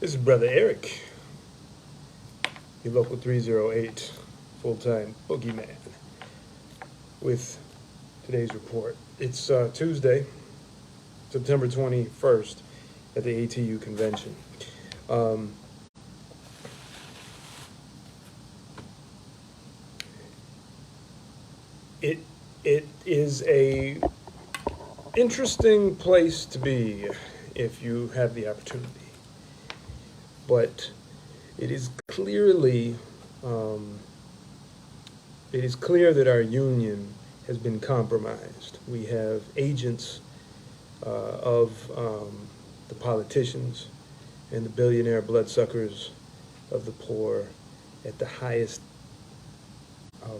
This is Brother Eric, your local 308 full-time boogeyman, with today's report. It's Tuesday, September 21st, at the ATU Convention. It is a interesting place to be if you have the opportunity. But it is clear that our union has been compromised. We have agents of the politicians and the billionaire bloodsuckers of the poor at the highest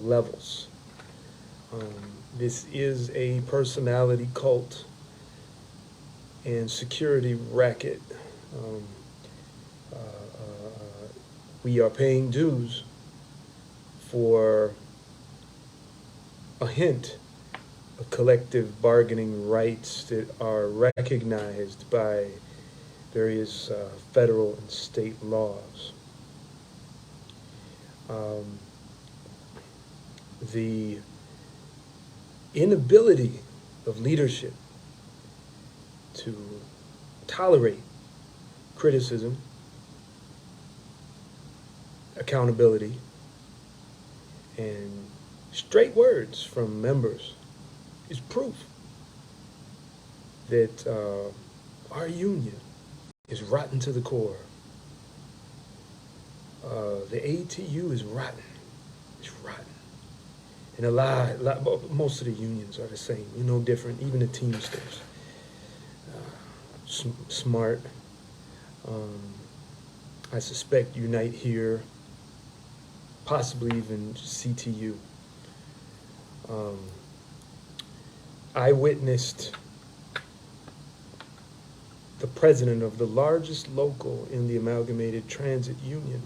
levels. This is a personality cult and security racket. We are paying dues for a hint of collective bargaining rights that are recognized by various federal and state laws. The inability of leadership to tolerate criticism, accountability, and straight words from members is proof that our union is rotten to the core. The ATU is rotten. It's rotten. And most of the unions are the same. You're no different, even the Teamsters. Smart. I suspect Unite Here, possibly even CTU. I witnessed the president of the largest local in the Amalgamated Transit Union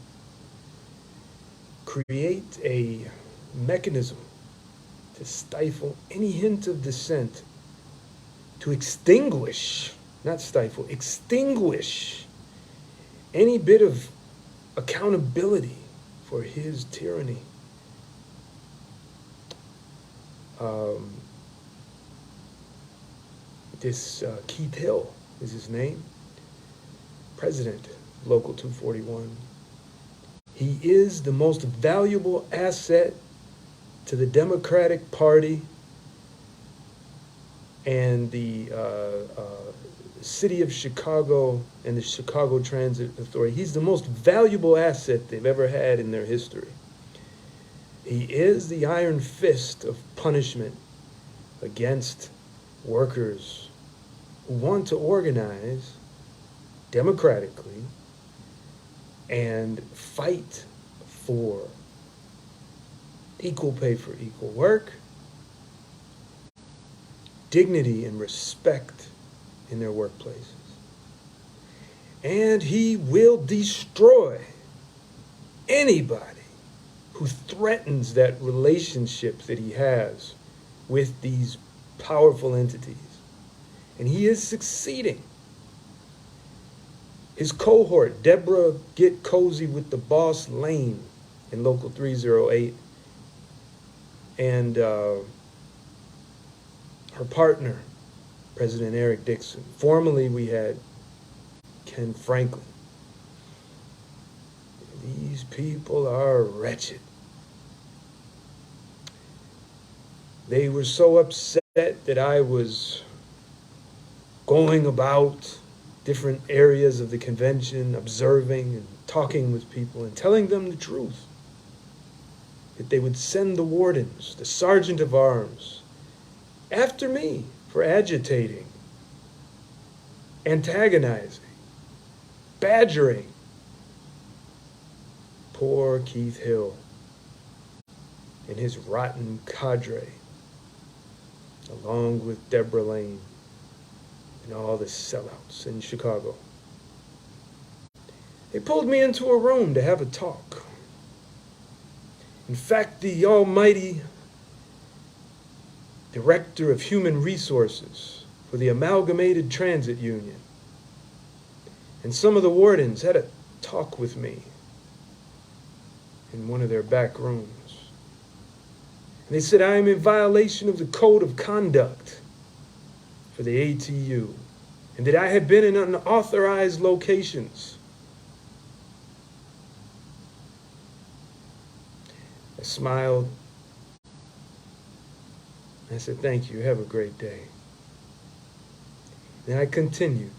create a mechanism to stifle any hint of dissent, to extinguish, not stifle, extinguish any bit of accountability for his tyranny. Keith Hill is his name, president of Local 241. He is the most valuable asset to the Democratic Party and the City of Chicago and the Chicago Transit Authority. He's the most valuable asset they've ever had in their history. He is the iron fist of punishment against workers who want to organize democratically and fight for equal pay for equal work, dignity and respect in their workplaces. And he will destroy anybody who threatens that relationship that he has with these powerful entities. And he is succeeding. His cohort, Deborah Get Cozy with the Boss Lane in Local 308, and her partner, President Eric Dixon. Formerly, we had Ken Franklin. These people are wretched. They were so upset that I was going about different areas of the convention, observing and talking with people and telling them the truth. That they would send the wardens, the sergeant of arms, after me for agitating, antagonizing, badgering poor Keith Hill and his rotten cadre, along with Deborah Lane and all the sellouts in Chicago. They pulled me into a room to have a talk. In fact, the almighty Director of Human Resources for the Amalgamated Transit Union And some of the wardens had a talk with me in one of their back rooms. And they said I am in violation of the code of conduct for the ATU, and that I had been in unauthorized locations. I smiled. I said, thank you, have a great day. And I continued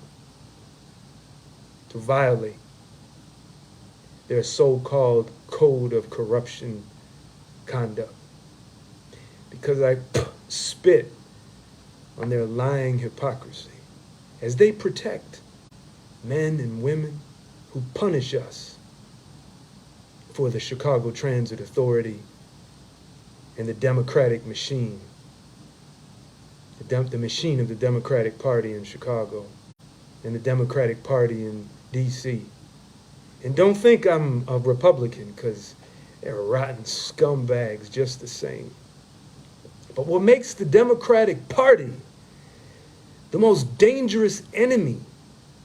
to violate their so-called code of corruption conduct because I spit on their lying hypocrisy as they protect men and women who punish us for the Chicago Transit Authority and the Democratic machine, the machine of the Democratic Party in Chicago and the Democratic Party in D.C. And don't think I'm a Republican, because they're rotten scumbags just the same. But what makes the Democratic Party the most dangerous enemy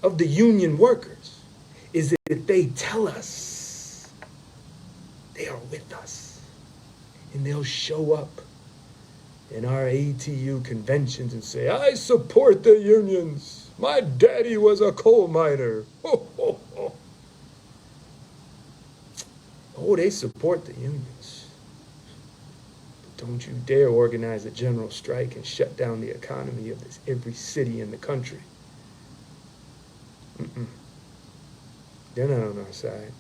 of the union workers is that they tell us they are with us. And they'll show up in our ATU conventions and say, I support the unions. My daddy was a coal miner. Ho, ho, ho. Oh, they support the unions. But don't you dare organize a general strike and shut down the economy of every city in the country. They're not on our side.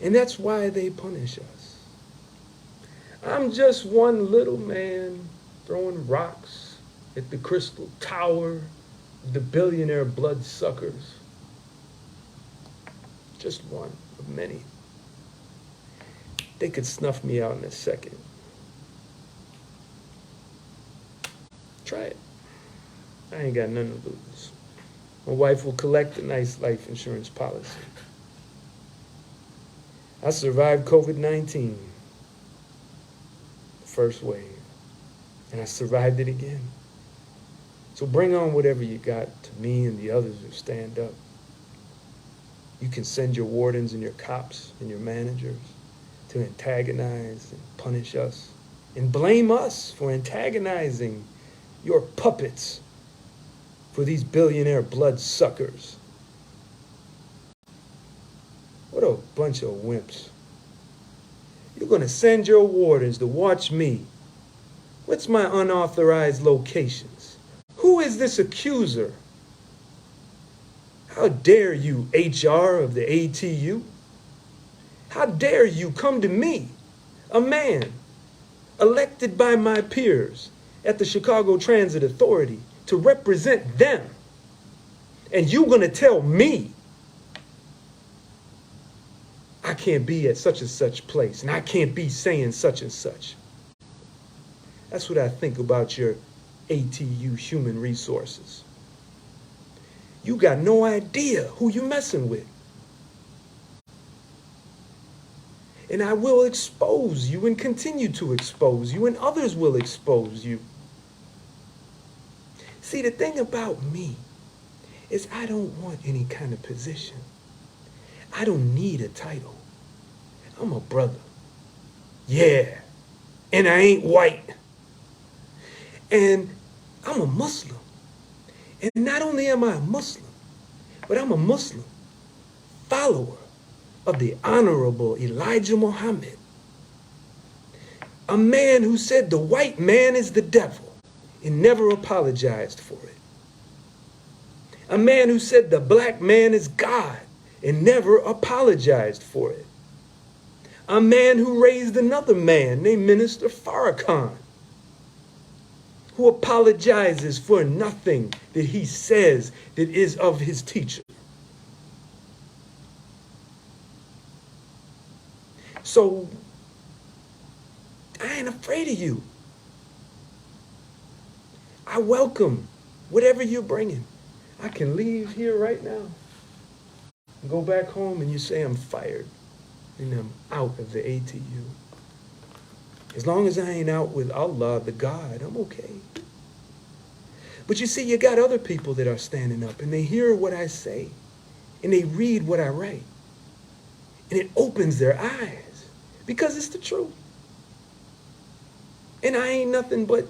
And that's why they punish us. I'm just one little man throwing rocks at the crystal tower of the billionaire bloodsuckers. Just one of many. They could snuff me out in a second. Try it. I ain't got nothing to lose. My wife will collect a nice life insurance policy. I survived COVID-19, first wave, and I survived it again. So bring on whatever you got to me and the others who stand up. You can send your wardens and your cops and your managers to antagonize and punish us and blame us for antagonizing your puppets for these billionaire bloodsuckers. What a bunch of wimps. You're going to send your wardens to watch me. What's my unauthorized locations? Who is this accuser? How dare you, HR of the ATU? How dare you come to me, a man elected by my peers at the Chicago Transit Authority to represent them, and you're going to tell me I can't be at such and such place, and I can't be saying such and such. That's what I think about your ATU human resources. You got no idea who you're messing with. And I will expose you and continue to expose you, and others will expose you. See, the thing about me is I don't want any kind of position. I don't need a title. I'm a brother. Yeah. And I ain't white. And I'm a Muslim. And not only am I a Muslim, but I'm a Muslim follower of the Honorable Elijah Muhammad. A man who said the white man is the devil and never apologized for it. A man who said the black man is God and never apologized for it. A man who raised another man named Minister Farrakhan, who apologizes for nothing that he says that is of his teacher. So, I ain't afraid of you. I welcome whatever you're bringing. I can leave here right now and go back home and you say I'm fired and I'm out of the ATU. As long as I ain't out with Allah, the God, I'm okay. But you see, you got other people that are standing up and they hear what I say and they read what I write. And it opens their eyes because it's the truth. And I ain't nothing but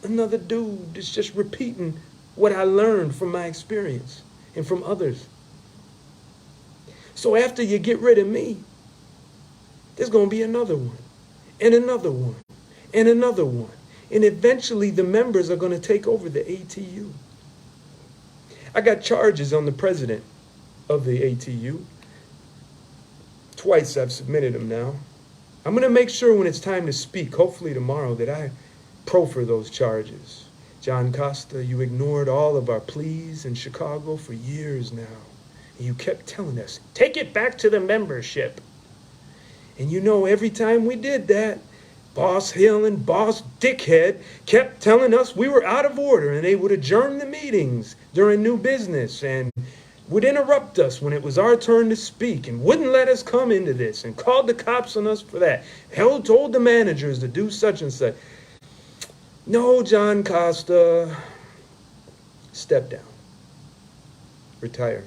another dude that's just repeating what I learned from my experience and from others. So after you get rid of me, there's going to be another one, and another one, and another one. And eventually the members are going to take over the ATU. I got charges on the president of the ATU. Twice I've submitted them now. I'm going to make sure when it's time to speak, hopefully tomorrow, that I proffer those charges. John Costa, you ignored all of our pleas in Chicago for years now. And you kept telling us, take it back to the membership. And you know, every time we did that, Boss Hill and Boss Dickhead kept telling us we were out of order and they would adjourn the meetings during new business and would interrupt us when it was our turn to speak and wouldn't let us come into this and called the cops on us for that. Hell, told the managers to do such and such. No, John Costa, step down. Retire.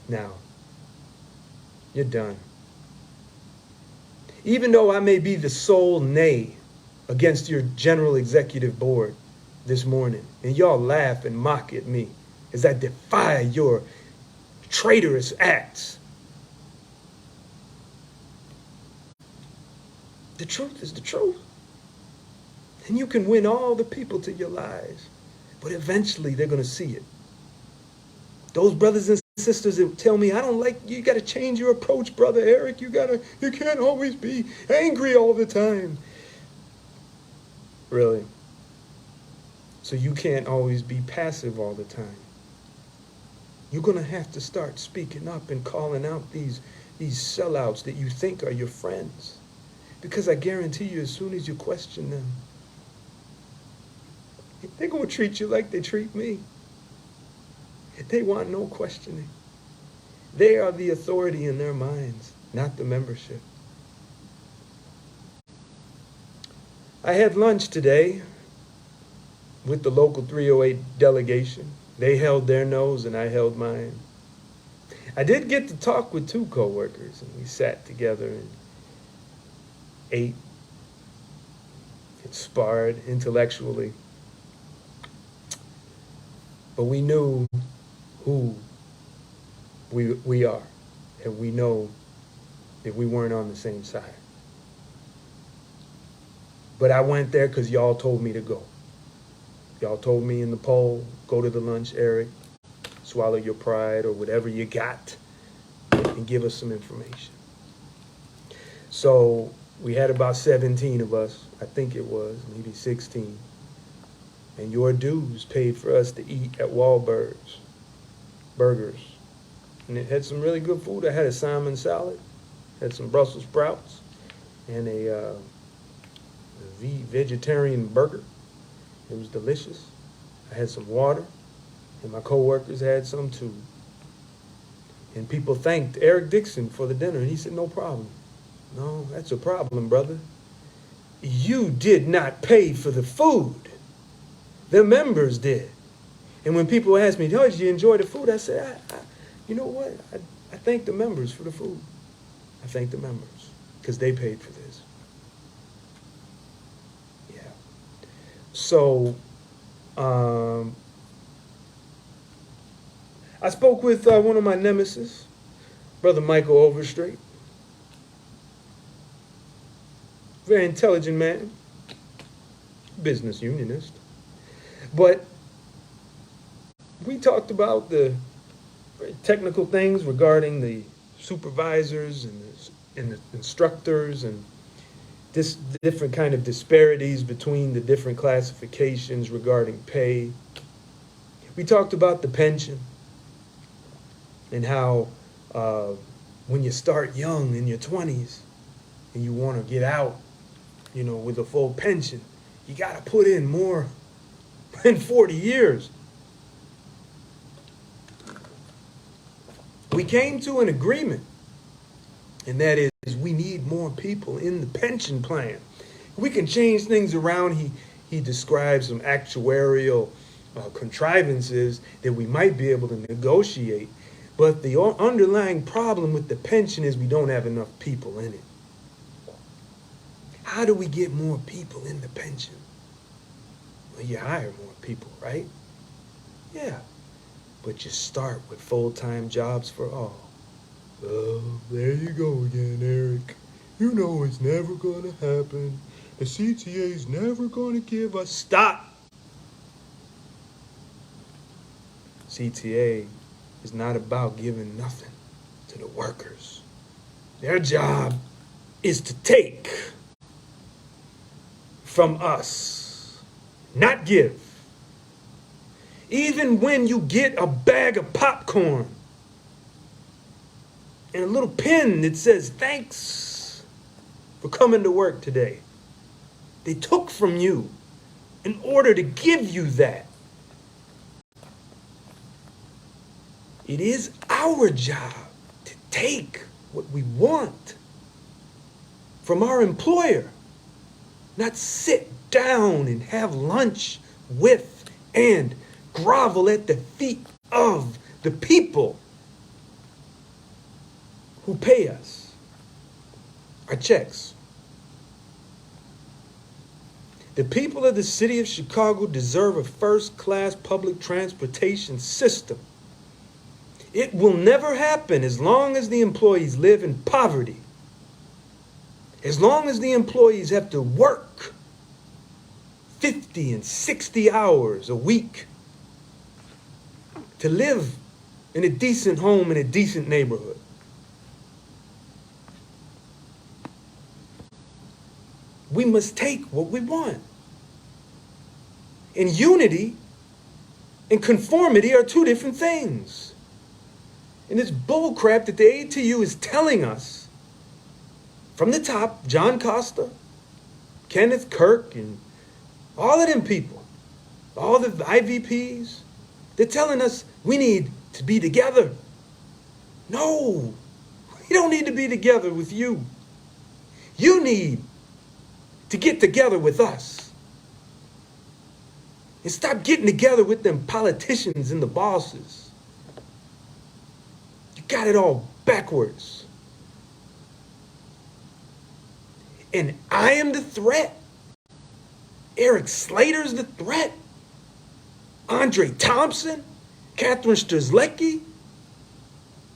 Now, you're done. Even though I may be the sole nay against your general executive board this morning, and y'all laugh and mock at me as I defy your traitorous acts, the truth is the truth. And you can win all the people to your lies, but eventually they're going to see it. Those brothers and sisters that tell me, I don't like, you got to change your approach, Brother Eric. You can't always be angry all the time. Really? So you can't always be passive all the time. You're going to have to start speaking up and calling out these sellouts that you think are your friends. Because I guarantee you, as soon as you question them, they're going to treat you like they treat me. They want no questioning. They are the authority in their minds, not the membership. I had lunch today with the local 308 delegation. They held their nose and I held mine. I did get to talk with two coworkers, and we sat together and ate and sparred intellectually. But we knew who we are, and we know that we weren't on the same side. But I went there because y'all told me to go. Y'all told me in the poll, go to the lunch, Eric, swallow your pride or whatever you got, and give us some information. So we had about 17 of us, I think it was, maybe 16. And your dues paid for us to eat at Wahlburgers. And it had some really good food. I had a salmon salad, had some Brussels sprouts, and a vegetarian burger. It was delicious. I had some water, and my coworkers had some too. And people thanked Eric Dixon for the dinner, and he said, no problem. No, that's a problem, brother. You did not pay for the food. The members did. And when people ask me, oh, did you enjoy the food? I said, you know what? I thank the members for the food. I thank the members because they paid for this. Yeah. So I spoke with one of my nemesis, Brother Michael Overstreet. Very intelligent man, business unionist. But we talked about the very technical things regarding the supervisors and the instructors and this different kind of disparities between the different classifications regarding pay. We talked about the pension and how when you start young in your 20s and you want to get out, you know, with a full pension, you got to put in more than 40 years. We came to an agreement, and that is we need more people in the pension plan. We can change things around. he describes some actuarial contrivances that we might be able to negotiate. But the underlying problem with the pension is we don't have enough people in it. How do we get more people in the pension? Well, you hire more people, right? Yeah. But you start with full-time jobs for all. Oh, there you go again, Eric. You know it's never going to happen. The CTA's never going to give us... Stop! CTA is not about giving nothing to the workers. Their job is to take from us, not give. Even when you get a bag of popcorn and a little pin that says, thanks for coming to work today, they took from you in order to give you that. It is our job to take what we want from our employer, not sit down and have lunch with and grovel at the feet of the people who pay us our checks. The people of the city of Chicago deserve a first-class public transportation system. It will never happen as long as the employees live in poverty. As long as the employees have to work 50 and 60 hours a week to live in a decent home in a decent neighborhood. We must take what we want. And unity and conformity are two different things. And it's bullcrap that the ATU is telling us from the top, John Costa, Kenneth Kirk, and all of them people, all the IVPs, they're telling us we need to be together. No, we don't need to be together with you. You need to get together with us. And stop getting together with them politicians and the bosses. You got it all backwards. And I am the threat. Eric Slater's the threat. Andre Thompson, Catherine Strzelecki,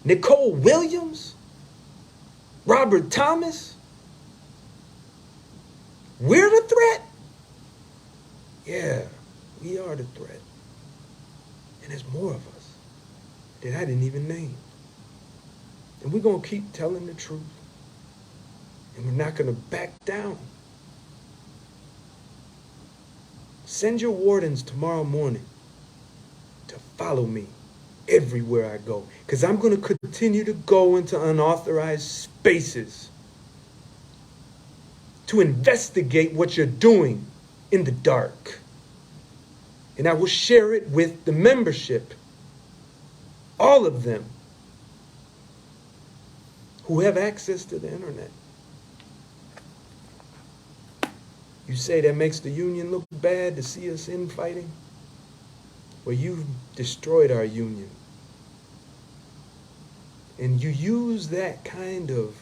Nicole Williams, Robert Thomas. We're the threat? Yeah, we are the threat. And there's more of us that I didn't even name. And we're going to keep telling the truth. And we're not going to back down. Send your wardens tomorrow morning to follow me everywhere I go. Because I'm going to continue to go into unauthorized spaces to investigate what you're doing in the dark. And I will share it with the membership, all of them who have access to the internet. You say that makes the union look bad to see us infighting? Well, you destroyed our union. And you use that kind of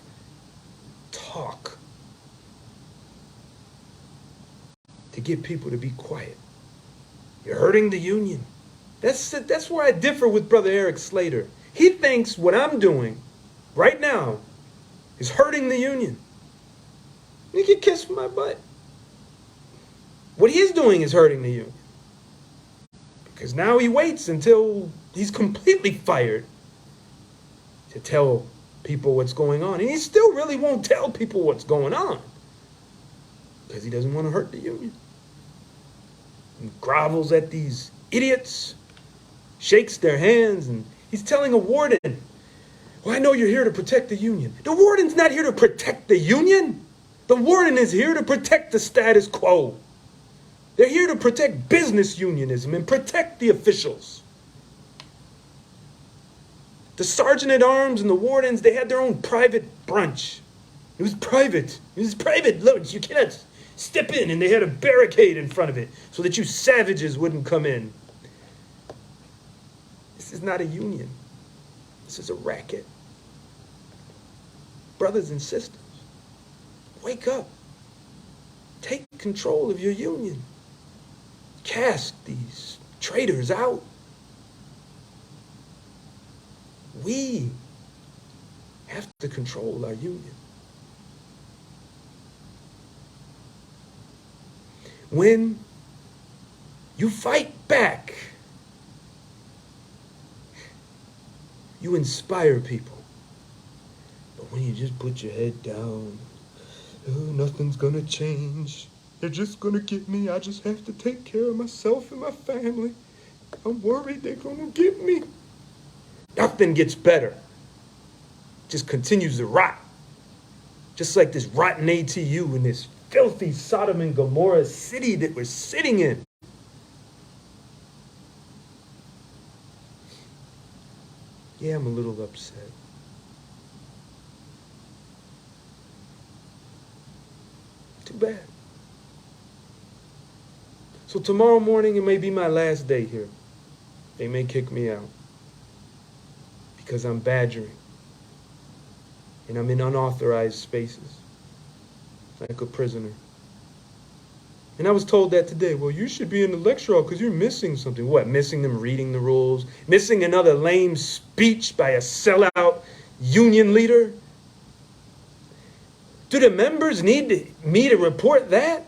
talk to get people to be quiet. You're hurting the union. That's where I differ with Brother Eric Slater. He thinks what I'm doing right now is hurting the union. You can kiss my butt. What he's doing is hurting the union. Because now he waits until he's completely fired to tell people what's going on. And he still really won't tell people what's going on. Because he doesn't want to hurt the union. And grovels at these idiots, shakes their hands, and he's telling a warden, well, I know you're here to protect the union. The warden's not here to protect the union. The warden is here to protect the status quo. They're here to protect business unionism and protect the officials. The sergeant at arms and the wardens, they had their own private brunch. It was private. It was private. Look, you cannot Step in, and they had a barricade in front of it so that you savages wouldn't come in. This is not a union. This is a racket. Brothers and sisters, wake up. Take control of your union. Cast these traitors out. We have to control our union. When you fight back, you inspire people. But when you just put your head down, oh, nothing's gonna change. They're just gonna get me. I just have to take care of myself and my family. I'm worried they're gonna get me. Nothing gets better. Just continues to rot. Just like this rotten ATU in this filthy Sodom and Gomorrah city that we're sitting in. Yeah, I'm a little upset. Too bad. So tomorrow morning, it may be my last day here. They may kick me out because I'm badgering and I'm in unauthorized spaces like a prisoner. And I was told that today. Well, you should be in the lecture hall because you're missing something. What? Missing them reading the rules? Missing another lame speech by a sellout union leader? Do the members need me to report that?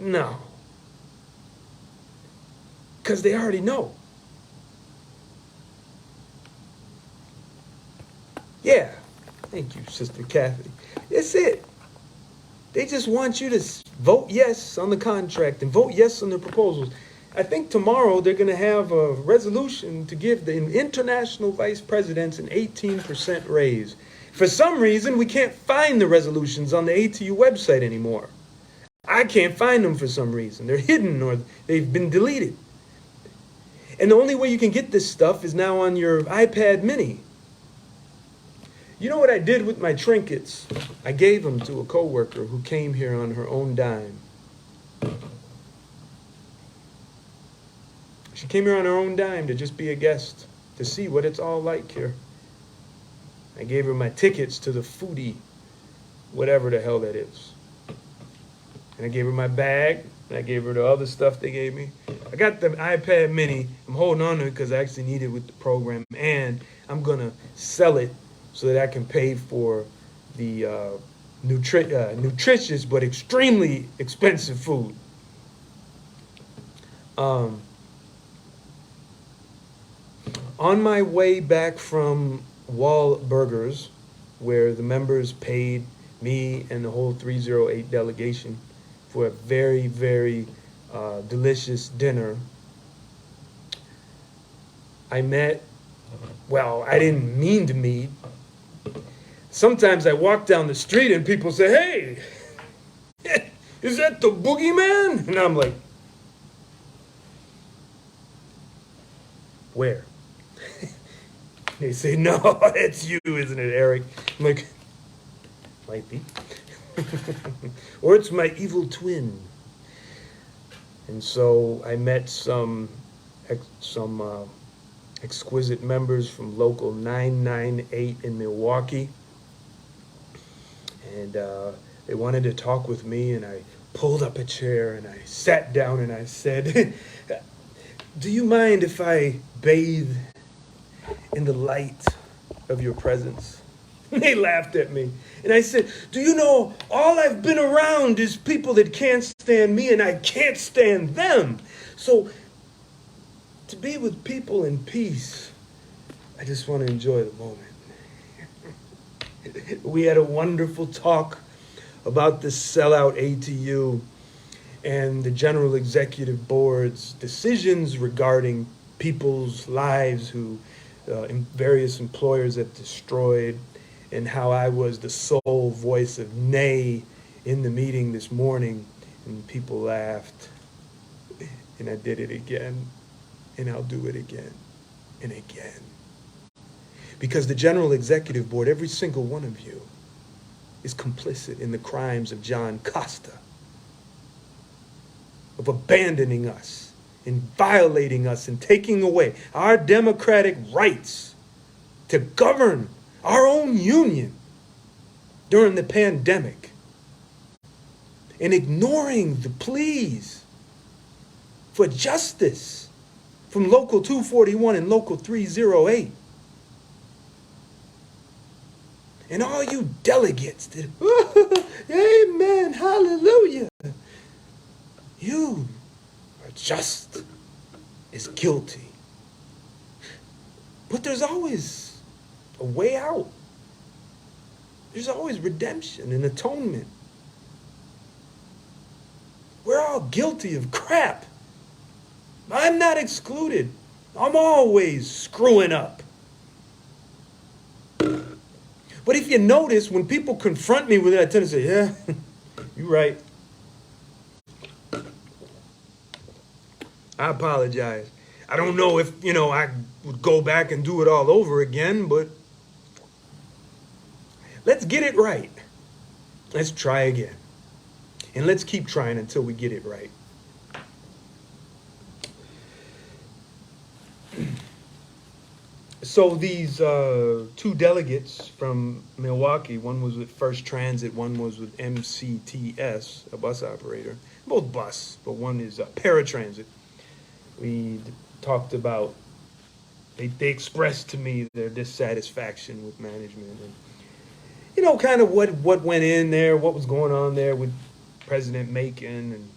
No. Because they already know. Yeah. Thank you, Sister Kathy. That's it. They just want you to vote yes on the contract and vote yes on the proposals. I think tomorrow they're going to have a resolution to give the international vice presidents an 18% raise. For some reason, we can't find the resolutions on the ATU website anymore. I can't find them for some reason. They're hidden or they've been deleted. And the only way you can get this stuff is now on your iPad mini. You know what I did with my trinkets? I gave them to a coworker who came here on her own dime. She came here on her own dime to just be a guest, to see what it's all like here. I gave her my tickets to the foodie, whatever the hell that is. And I gave her my bag, and I gave her the other stuff they gave me. I got the iPad mini. I'm holding on to it because I actually need it with the program, and I'm going to sell it so that I can pay for the nutritious but extremely expensive food. On my way back from Wahlburgers, where the members paid me and the whole 308 delegation for a very, very delicious dinner, I met, well, I didn't mean to meet. Sometimes I walk down the street and people say, hey, is that the boogeyman? And I'm like, where? They say, no, it's you, isn't it, Eric? I'm like, might be. Or it's my evil twin. And so I met some exquisite members from Local 998 in Milwaukee. And they wanted to talk with me, and I pulled up a chair and I sat down and I said, do you mind if I bathe in the light of your presence? And they laughed at me. And I said, do you know, all I've been around is people that can't stand me and I can't stand them. So to be with people in peace, I just want to enjoy the moment. We had a wonderful talk about the sellout ATU and the General Executive Board's decisions regarding people's lives who various employers have destroyed, and how I was the sole voice of nay in the meeting this morning, and people laughed, and I did it again, and I'll do it again and again. Because the General Executive Board, every single one of you, is complicit in the crimes of John Costa, of abandoning us and violating us and taking away our democratic rights to govern our own union during the pandemic, and ignoring the pleas for justice from Local 241 and Local 308. And all you delegates that, amen, hallelujah, you are just as guilty. But there's always a way out. There's always redemption and atonement. We're all guilty of crap. I'm not excluded. I'm always screwing up. But if you notice, when people confront me with it, I tend to say, yeah, you're right. I apologize. I don't know if, I would go back and do it all over again, but let's get it right. Let's try again. And let's keep trying until we get it right. So these two delegates from Milwaukee, one was with First Transit, one was with MCTS, a bus operator. Both bus, but one is paratransit. We talked about, they expressed to me their dissatisfaction with management and, kind of what went in there, what was going on there with President Macon and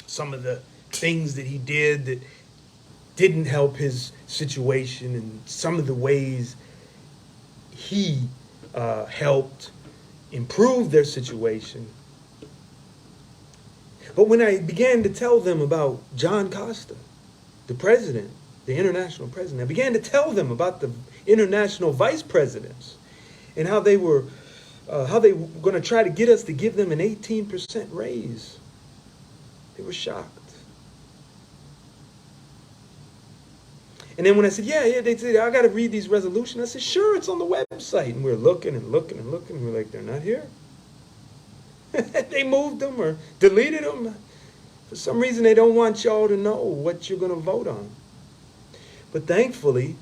some of the things that he did that didn't help his situation, and some of the ways he helped improve their situation. But when I began to tell them about John Costa, the president, the international president, I began to tell them about the international vice presidents and how they were going to try to get us to give them an 18% raise. They were shocked. And then when I said, yeah, they said, I got to read these resolutions. I said, sure, it's on the website. And we're looking and looking and looking. We're like, they're not here. They moved them or deleted them. For some reason, they don't want y'all to know what you're going to vote on. But thankfully,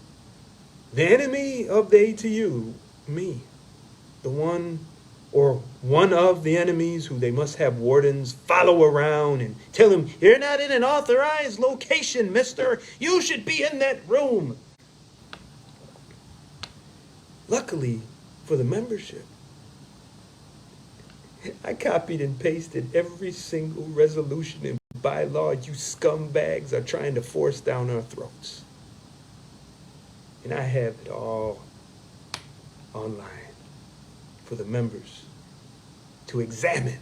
the enemy of the ATU, me, the one or one of the enemies who they must have wardens follow around and tell him, you're not in an authorized location, mister. You should be in that room. Luckily for the membership, I copied and pasted every single resolution and bylaw you scumbags are trying to force down our throats. And I have it all online for the members to examine.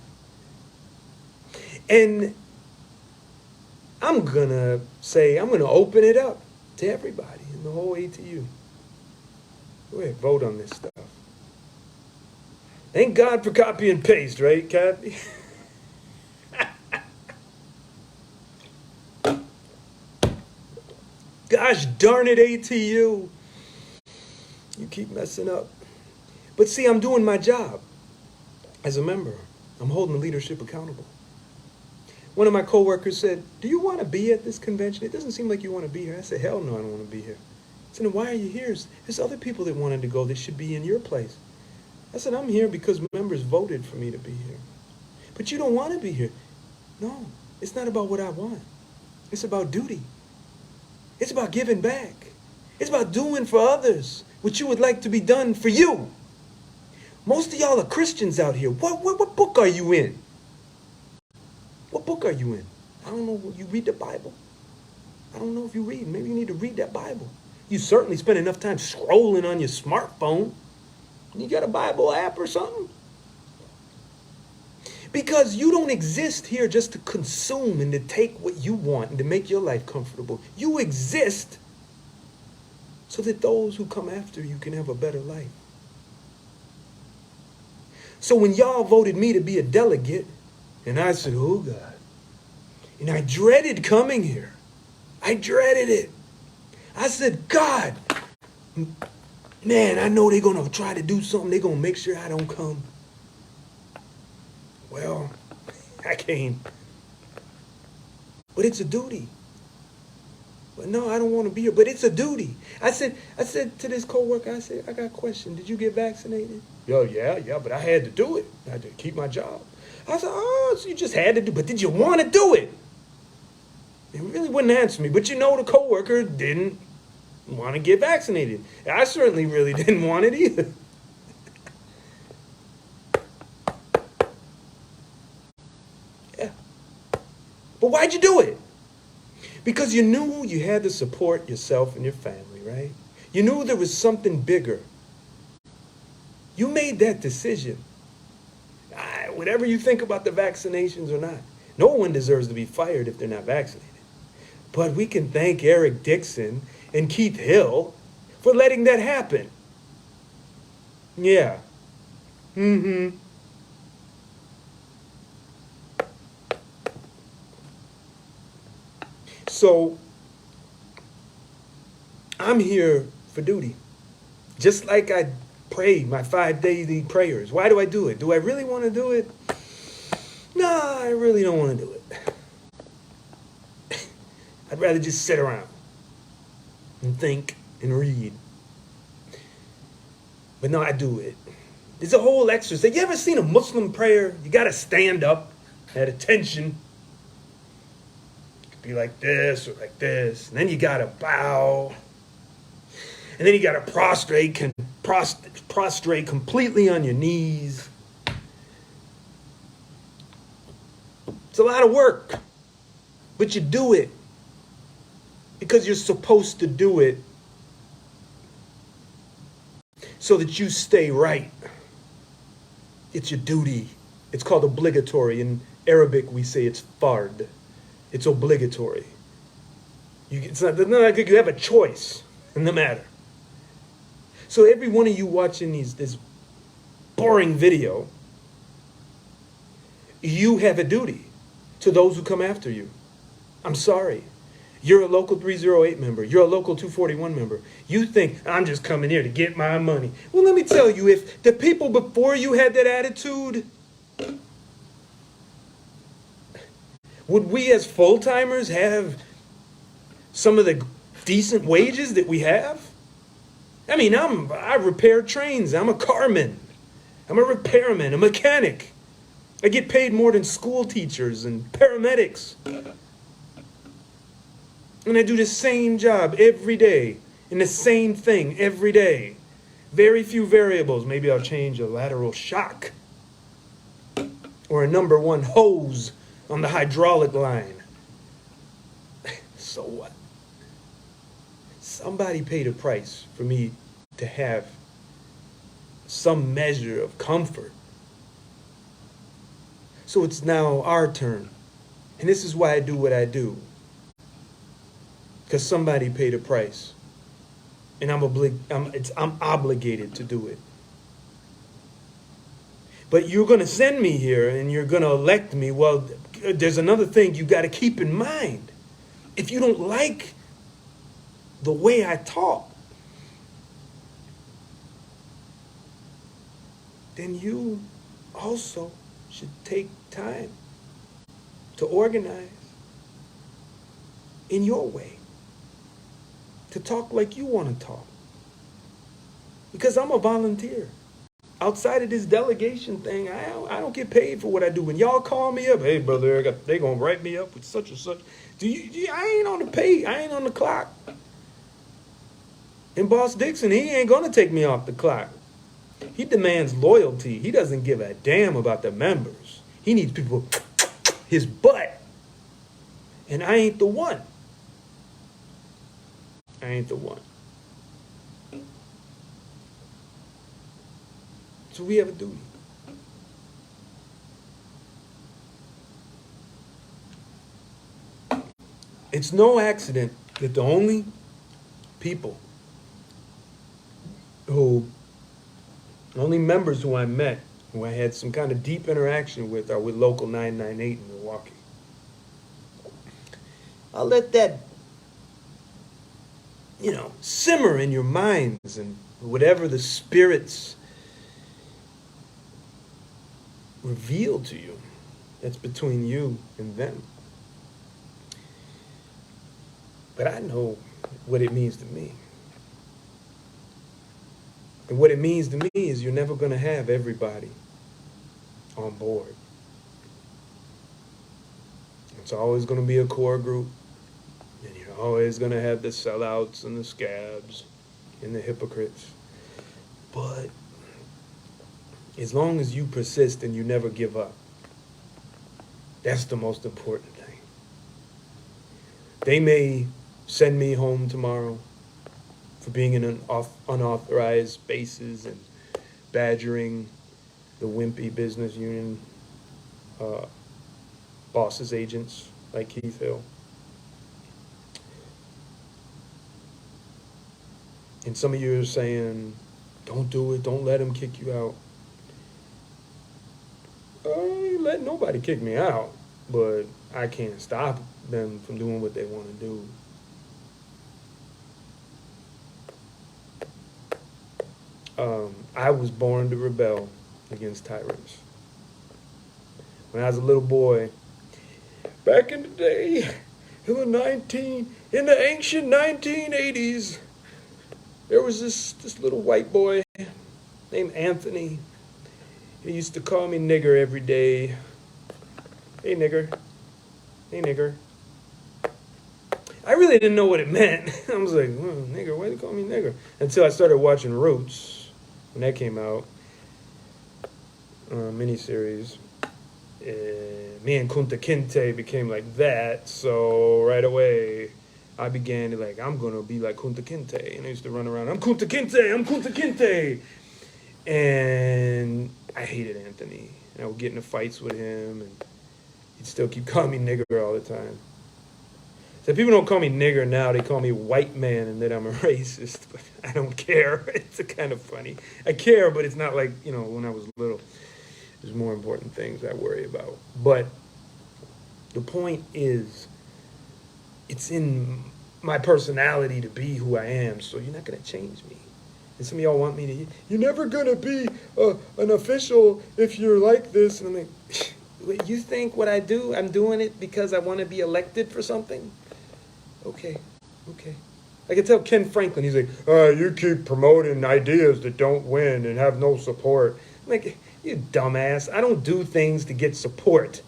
And I'm going to open it up to everybody in the whole ATU. Go ahead, vote on this stuff. Thank God for copy and paste, right, Kathy? Gosh darn it, ATU. You keep messing up. But see, I'm doing my job as a member. I'm holding the leadership accountable. One of my coworkers said, do you want to be at this convention? It doesn't seem like you want to be here. I said, hell no, I don't want to be here. I said, then why are you here? There's other people that wanted to go that should be in your place. I said, I'm here because members voted for me to be here. But you don't want to be here. No, it's not about what I want. It's about duty. It's about giving back. It's about doing for others what you would like to be done for you. Most of y'all are Christians out here. What book are you in? What book are you in? I don't know. You read the Bible? I don't know if you read. Maybe you need to read that Bible. You certainly spend enough time scrolling on your smartphone. You got a Bible app or something? Because you don't exist here just to consume and to take what you want and to make your life comfortable. You exist so that those who come after you can have a better life. So when y'all voted me to be a delegate, and I said, oh God, and I dreaded coming here. I dreaded it. I said, God, Man, I know they're going to try to do something. They're going to make sure I don't come. Well, I came. But it's a duty. But no, I don't want to be here. But it's a duty. I said to this coworker, I said, I got a question. Did you get vaccinated? Yeah, but I had to do it. I had to keep my job. I said, oh, so you just had to do it. But did you want to do it? He really wouldn't answer me. But the coworker didn't want to get vaccinated. I certainly really didn't want it either. Yeah. But why'd you do it? Because you knew you had to support yourself and your family, right? You knew there was something bigger. You made that decision. Whatever you think about the vaccinations or not, no one deserves to be fired if they're not vaccinated. But we can thank Eric Dixon and Keith Hill for letting that happen. Yeah. So, I'm here for duty. Just like I pray my 5 daily prayers. Why do I do it? Do I really want to do it? No, I really don't want to do it. I'd rather just sit around and think and read. But no, I do it. There's a whole exercise. You ever seen a Muslim prayer? You got to stand up at attention. It could be like this or like this. And then you got to bow. And then you got to prostrate completely on your knees. It's a lot of work. But you do it. Because you're supposed to do it. So that you stay right. It's your duty. It's called obligatory. In Arabic, we say it's fard. It's obligatory. It's not like you have a choice in the matter. So every one of you watching this boring video, you have a duty to those who come after you. I'm sorry. You're a local 308 member. You're a local 241 member. You think, I'm just coming here to get my money. Well, let me tell you, if the people before you had that attitude, would we as full-timers have some of the decent wages that we have? I mean, I repair trains. I'm a carman. I'm a repairman, a mechanic. I get paid more than school teachers and paramedics. And I do the same job every day and the same thing every day. Very few variables. Maybe I'll change a lateral shock or a number 1 hose on the hydraulic line. So what? Somebody paid a price for me to have some measure of comfort. So it's now our turn. And this is why I do what I do. Because somebody paid a price. And I'm obligated to do it. But you're going to send me here and you're going to elect me. Well, there's another thing you got to keep in mind. If you don't like the way I talk, then you also should take time to organize in your way, to talk like you want to talk. Because I'm a volunteer. Outside of this delegation thing, I don't get paid for what I do. When y'all call me up, hey, brother, they going to write me up with such and such. I ain't on the pay. I ain't on the clock. And Boss Dixon, he ain't going to take me off the clock. He demands loyalty. He doesn't give a damn about the members. He needs people his butt. And I ain't the one. I ain't the one. So we have a duty. It's no accident that the only people only members who I met, who I had some kind of deep interaction with, are with Local 998 in Milwaukee. I'll let that, simmer in your minds, and whatever the spirits reveal to you, that's between you and them. But I know what it means to me. And what it means to me is you're never going to have everybody on board. It's always going to be a core group. And you're always going to have the sellouts and the scabs and the hypocrites. But as long as you persist and you never give up, that's the most important thing. They may send me home tomorrow for being in unauthorized spaces and badgering the wimpy business union bosses, agents like Keith Hill. And some of you are saying, don't do it, don't let him kick you out. I ain't let nobody kick me out, but I can't stop them from doing what they want to do. I was born to rebel against tyrants. When I was a little boy, back in the day, in the ancient 1980s, there was this little white boy named Anthony. He used to call me nigger every day. Hey, nigger. Hey, nigger. I really didn't know what it meant. I was like, nigger, why do you call me nigger? Until I started watching Roots, when that came out, miniseries. Me and Kunta Kinte became like that, so right away I began to I'm gonna be like Kunta Kinte. And I used to run around, I'm Kunta Kinte. And I hated Anthony. And I would get into fights with him, and he'd still keep calling me nigger all the time. So people don't call me nigger now, they call me white man, and that I'm a racist. But I don't care. It's kind of funny. I care, but it's not like, when I was little. There's more important things I worry about. But the point is, it's in my personality to be who I am, so you're not going to change me. And some of y'all want me to, you're never going to be an official if you're like this. And I'm like, wait, you think what I do, I'm doing it because I want to be elected for something? Okay. I can tell Ken Franklin, he's like, you keep promoting ideas that don't win and have no support. I'm like, you dumbass, I don't do things to get support.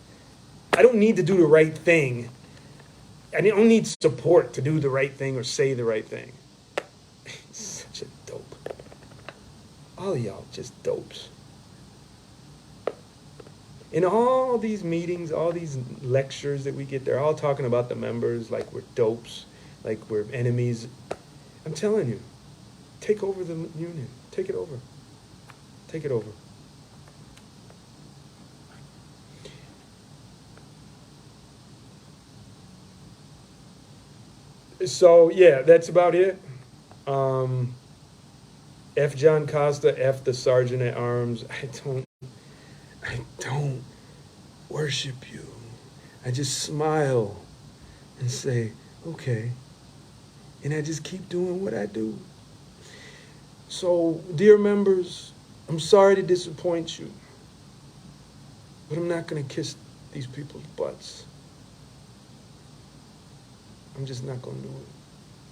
I don't need to do the right thing. I don't need support to do the right thing or say the right thing. Such a dope. All of y'all just dopes. In all these meetings, all these lectures that we get, they're all talking about the members like we're dopes, like we're enemies. I'm telling you, take over the union. Take it over. Take it over. So, yeah, that's about it. F. John Costa, F. the Sergeant at Arms. I don't worship you. I just smile and say, okay. And I just keep doing what I do. So, dear members, I'm sorry to disappoint you, but I'm not going to kiss these people's butts. I'm just not going to do it.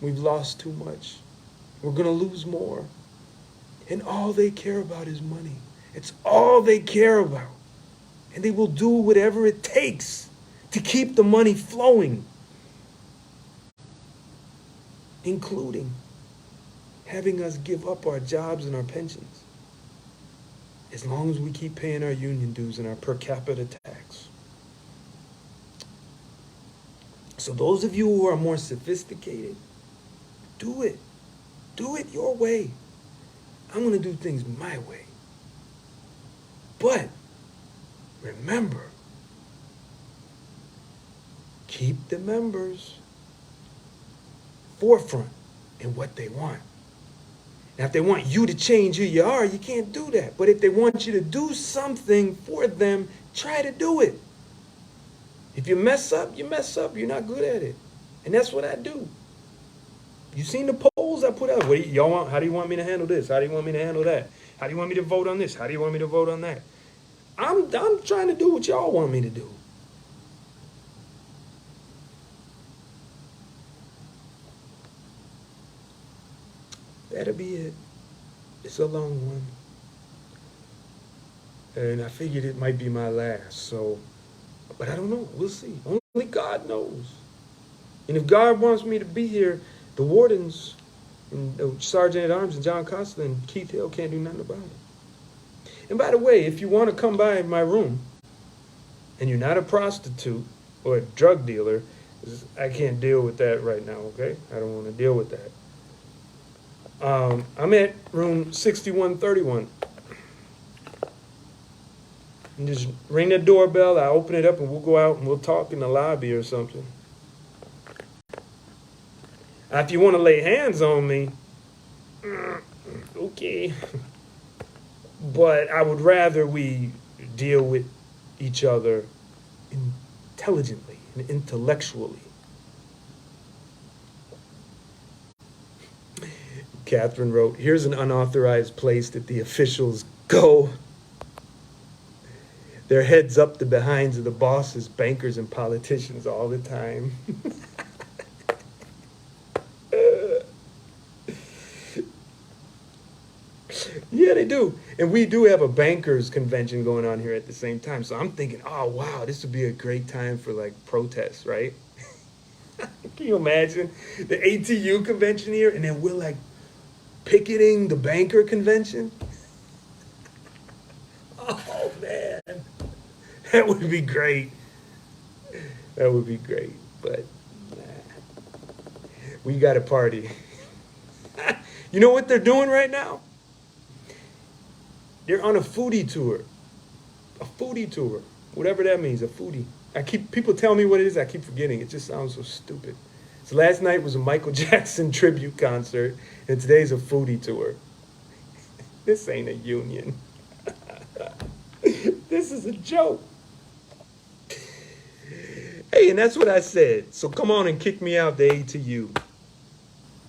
We've lost too much. We're going to lose more. And all they care about is money. It's all they care about. And they will do whatever it takes to keep the money flowing, including having us give up our jobs and our pensions, as long as we keep paying our union dues and our per capita tax. So those of you who are more sophisticated, do it. Do it your way. I'm going to do things my way. But remember, keep the members forefront in what they want. Now, if they want you to change who you are, you can't do that. But if they want you to do something for them, try to do it. If you mess up, you mess up. You're not good at it. And that's what I do. You've seen the rules I put out. What do y'all want? How do you want me to handle this? How do you want me to handle that? How do you want me to vote on this? How do you want me to vote on that? I'm trying to do what y'all want me to do. That'll be it. It's a long one. And I figured it might be my last, so, but I don't know. We'll see. Only God knows. And if God wants me to be here, the wardens, and Sergeant at Arms and John Costa and Keith Hill can't do nothing about it. And by the way, if you want to come by my room and you're not a prostitute or a drug dealer, I can't deal with that right now, okay? I don't want to deal with that. I'm at room 6131. And just ring the doorbell, I open it up, and we'll go out and we'll talk in the lobby or something. If you want to lay hands on me, okay. But I would rather we deal with each other intelligently and intellectually. Catherine wrote, here's an unauthorized place that the officials go. Their heads up the behinds of the bosses, bankers, and politicians all the time. Yeah, they do. And we do have a bankers convention going on here at the same time. So I'm thinking, oh, wow, this would be a great time for like protests, right? Can you imagine the ATU convention here? And then we're like picketing the banker convention? Oh, man. That would be great. That would be great. But we got a party. You know what they're doing right now? They're on a foodie tour. A foodie tour. Whatever that means, a foodie. People tell me what it is, I keep forgetting. It just sounds so stupid. So last night was a Michael Jackson tribute concert, and today's a foodie tour. This ain't a union. This is a joke. Hey, and that's what I said. So come on and kick me out the ATU.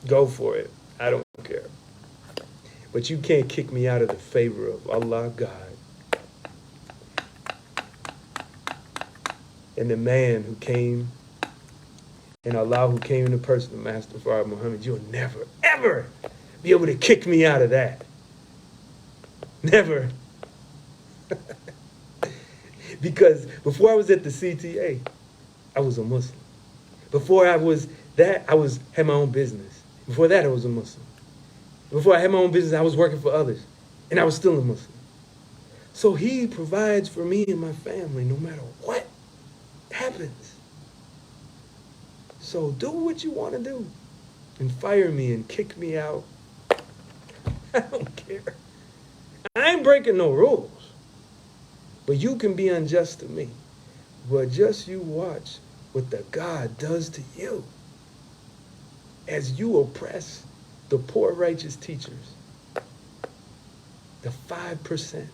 Go for it. I don't care. But you can't kick me out of the favor of Allah God and the man who came, and Allah who came in the person of Master Farah Muhammad. You'll never, ever be able to kick me out of that. Never. Because before I was at the CTA, I was a Muslim. Before I was that, had my own business. Before that, I was a Muslim. Before I had my own business, I was working for others, and I was still a Muslim. So he provides for me and my family no matter what happens. So do what you want to do and fire me and kick me out. I don't care. I ain't breaking no rules. But you can be unjust to me. But just you watch what the God does to you as you oppress the poor righteous teachers, the 5%.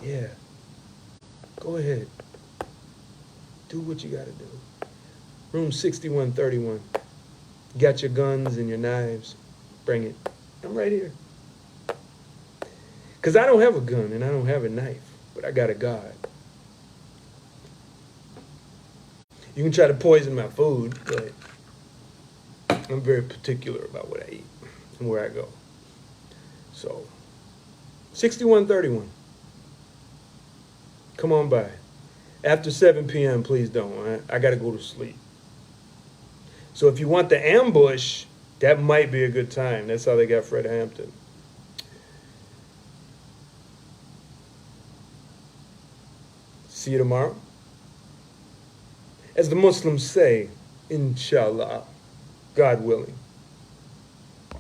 Yeah, go ahead. Do what you gotta do. Room 6131. You got your guns and your knives. Bring it. I'm right here. Because I don't have a gun and I don't have a knife, but I got a God. You can try to poison my food, but I'm very particular about what I eat and where I go. So, 6131. Come on by. After 7 p.m., please don't. I got to go to sleep. So if you want the ambush, that might be a good time. That's how they got Fred Hampton. See you tomorrow. As the Muslims say, inshallah, God willing.